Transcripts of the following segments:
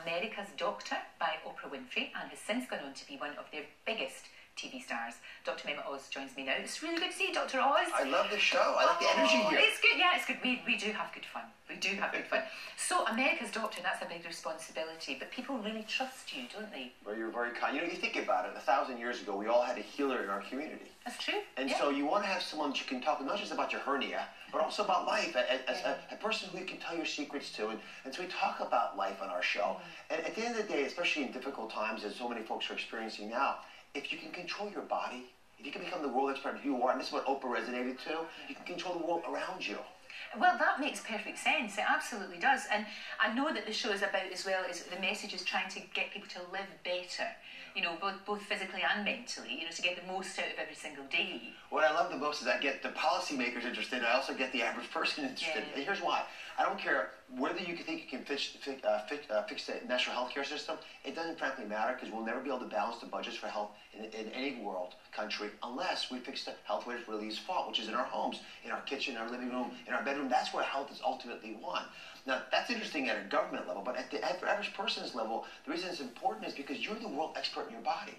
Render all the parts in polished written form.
America's Doctor by Oprah Winfrey, and has since gone on to be one of their biggest TV stars. Dr. Mema Oz joins me now. It's really good to see you, Dr. Oz. I love the show. I like the energy here. It's good, yeah, it's good. We do have good fun. We do have good fun. So, America's Doctor, that's a big responsibility, but people really trust you, don't they? Well, you're very kind. You know, you think about it, 1,000 years ago, we all had a healer in our community. That's true. And so you want to have someone that you can talk, not just about your hernia, but also about life, a person who you can tell your secrets to. And so we talk about life on our show. And at the end of the day, especially in difficult times, as so many folks are experiencing now, if you can control your body, if you can become the world expert who you are, and this is what Oprah resonated to, you can control the world around you. Well, that makes perfect sense. It absolutely does. And I know that the show is about, as well, as the message is trying to get people to live better, you know, both physically and mentally, you know, to get the most out of every single day. What I love the most is I get the policymakers interested, I also get the average person interested. And here's why. I don't care whether you think you can fix the national health care system. It doesn't frankly matter, because we'll never be able to balance the budgets for health in any country unless we fix the health where it really is fought, which is in our homes, in our kitchen, in our living room, in our bedroom. That's where health is ultimately won. Now, that's interesting at a government level, but at the average person's level, the reason it's important is because you're the world expert in your body.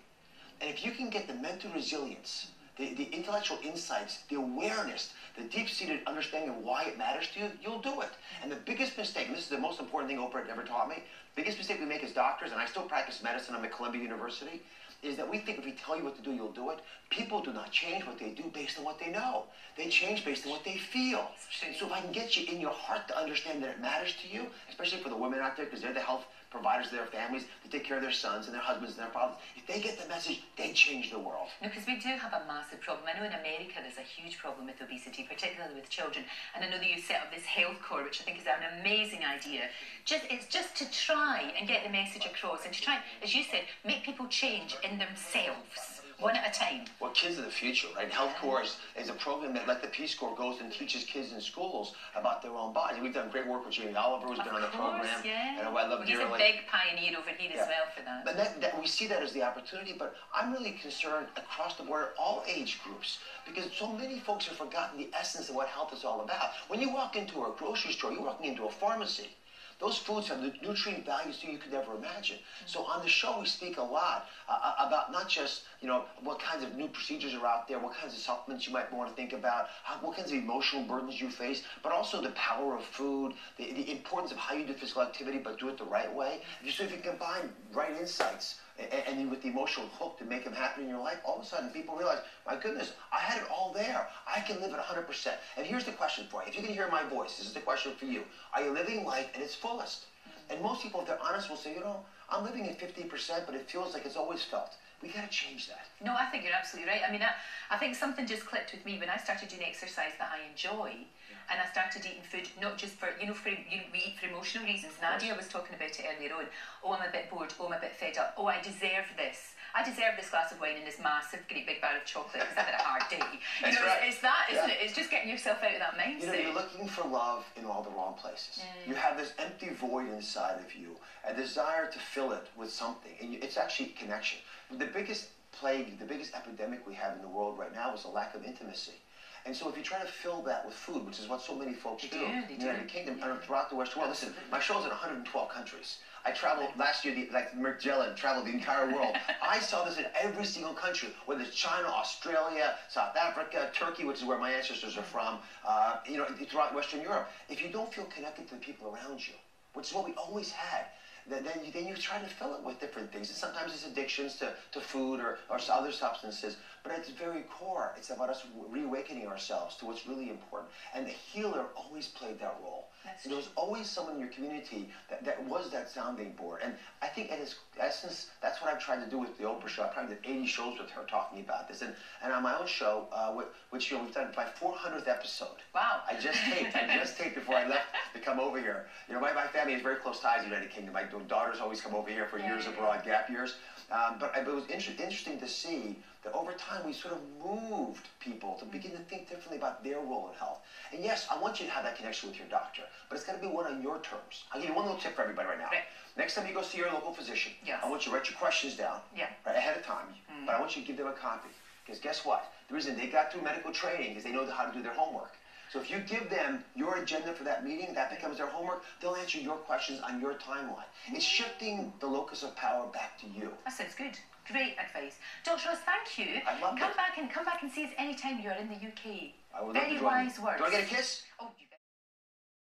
And if you can get the mental resilience, the intellectual insights, the awareness, the deep-seated understanding of why it matters to you, you'll do it. And the biggest mistake, and this is the most important thing Oprah ever taught me, biggest mistake we make as doctors, and I still practice medicine, I'm at Columbia University, is that we think if we tell you what to do, you'll do it. People do not change what they do based on what they know. They change based on what they feel. So if I can get you in your heart to understand that it matters to you, especially for the women out there, because they're the health providers of their families, they take care of their sons and their husbands and their fathers. If they get the message, they change the world. No, because we do have a massive problem. I know in America there's a huge problem with obesity, particularly with children. And I know that you set up this health corps, which I think is an amazing idea. It's just to try and get the message across, and to try, as you said, make people change in themselves, one at a time. Well, kids are the future, right? Health Corps is a program that, like the Peace Corps, goes and teaches kids in schools about their own body. We've done great work with Jamie Oliver, who's been on the program. Yeah. And I love He's a big pioneer over here as well for that. But we see that as the opportunity, but I'm really concerned across the board, all age groups, because so many folks have forgotten the essence of what health is all about. When you walk into a grocery store, you're walking into a pharmacy. Those foods have the nutrient values you could never imagine. So on the show, we speak a lot about not just, you know, what kinds of new procedures are out there, what kinds of supplements you might want to think about, what kinds of emotional burdens you face, but also the power of food, the importance of how you do physical activity, but do it the right way. So if you combine right insights and with the emotional hook to make them happen in your life, all of a sudden people realize, my goodness, I had it all there. I can live at 100%. And here's the question for you. If you can hear my voice, this is the question for you. Are you living life at its fullest? And most people, if they're honest, will say, you know, I'm living at 50%, but it feels like it's always felt. We got to change that. No, I think you're absolutely right. I mean, I think something just clicked with me when I started doing exercise that I enjoy. And I started eating food, not just for, we eat for emotional reasons. Nadia was talking about it earlier on. Oh, I'm a bit bored. Oh, I'm a bit fed up. Oh, I deserve this. I deserve this glass of wine and this massive, great big bar of chocolate because I've had a hard day. It's that, isn't it? It's just getting yourself out of that mindset. You know, you're looking for love in all the wrong places. You have this empty void inside of you, a desire to fill it with something. And it's actually connection. The biggest plague, the biggest epidemic we have in the world right now is a lack of intimacy. And so if you try to fill that with food, which is what so many folks do in the United Kingdom and throughout the Western world. Listen, my show's in 112 countries. I traveled last year, like Mergella, traveled the entire world. I saw this in every single country, whether it's China, Australia, South Africa, Turkey, which is where my ancestors are from, you know, throughout Western Europe. If you don't feel connected to the people around you, which is what we always had, then you try to fill it with different things. And sometimes it's addictions to food or other substances. But at its very core, it's about us reawakening ourselves to what's really important. And the healer always played that role. There was always someone in your community that was that sounding board. And I think at its essence, that's what I've tried to do with the Oprah show. I've probably did 80 shows with her talking about this. And on my own show, which, you know, we've done my 400th episode. Wow. I just taped before I left to come over here. You know, my family has very close ties to the United Kingdom. My daughters always come over here for years abroad, gap years. But it was interesting to see that over time we sort of moved people to begin to think differently about their role in health. And yes, I want you to have that connection with your doctor, but it's got to be one on your terms. I'll give you one little tip for everybody right now. Right. Next time you go see your local physician, I want you to write your questions down right ahead of time, but I want you to give them a copy. Because guess what? The reason they got through medical training is they know how to do their homework. So if you give them your agenda for that meeting, that becomes their homework, they'll answer your questions on your timeline. It's shifting the locus of power back to you. That sounds good. Great advice. Dr. Ross, thank you. I love it. Come back and see us anytime you're in the UK. I would love Very to join you. wise words. Do I get a kiss? Oh,